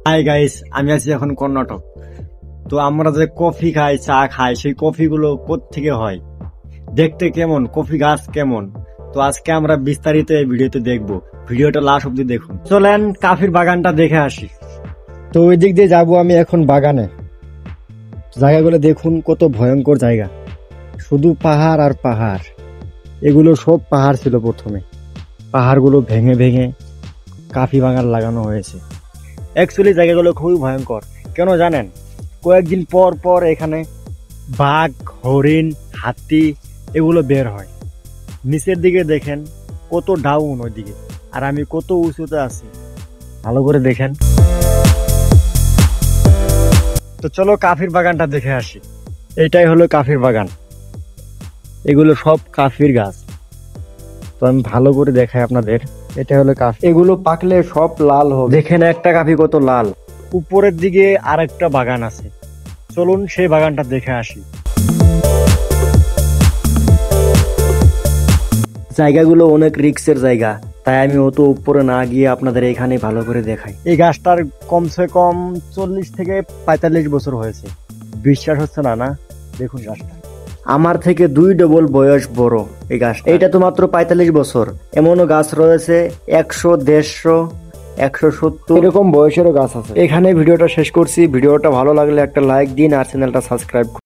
Hi guys, আমি আছি এখন কর্ণাটক। তো আমরা যে কফি খাই, চা খাই, সেই কফিগুলো কোত্থেকে হয়, দেখতে কেমন, কফি গাছ কেমন, তো আজকে আমরা বিস্তারিত এই ভিডিওতে দেখবো। ভিডিওটা লাস্ট অব্দি দেখুন। চলেন কফির বাগানটা দেখে আসি। তো ওই দিক দিয়ে যাবো আমি এখন বাগানে। জায়গাগুলো দেখুন, কত ভয়ঙ্কর জায়গা, শুধু পাহাড় আর পাহাড়। এগুলো সব পাহাড় ছিল প্রথমে, পাহাড়গুলো ভেঙে ভেঙে কফি বাগান লাগানো হয়েছে। অ্যাকচুয়ালি জায়গাগুলো খুবই ভয়ঙ্কর। কেন জানেন? কয়েকদিন পর পর এখানে বাঘ, হরিণ, হাতি এগুলো বের হয়। নিচের দিকে দেখেন কত ডাউন ওইদিকে, আর আমি কত উঁচুতে আছি, ভালো করে দেখেন। তো চলো কফির বাগানটা দেখে আসি। এটাই হলো কফির বাগান, এগুলো সব কফির গাছ। তো আমি ভালো করে দেখাই আপনাদের। এটা হলো কফি, এগুলো পাকলে সব লাল হবে। দেখেন একটা কফি কত লাল। উপরের দিকে আরেকটা বাগান আছে, চলুন সেই বাগানটা দেখে আসি। জায়গাগুলো অনেক রিস্কের জায়গা, তাই আমি অত উপরে না গিয়ে আপনাদের এখানে ভালো করে দেখাই। এই গাছটার কমসে কম 40 থেকে 45 বছর হয়েছে। বিশ্বাস হচ্ছে না? না, দেখুন গাছটা আমার থেকে 2 ডবল বয়স বড়। এই গাছ, এটা তো মাত্র 45 বছর। এমনও গাছ রয়েছে 100, 150, 170 এরকম বয়সেরও গাছ আছে। এখানে ভিডিওটা শেষ করছি। ভিডিওটা ভালো লাগলে একটা লাইক দিন আর চ্যানেলটা সাবস্ক্রাইব করুন।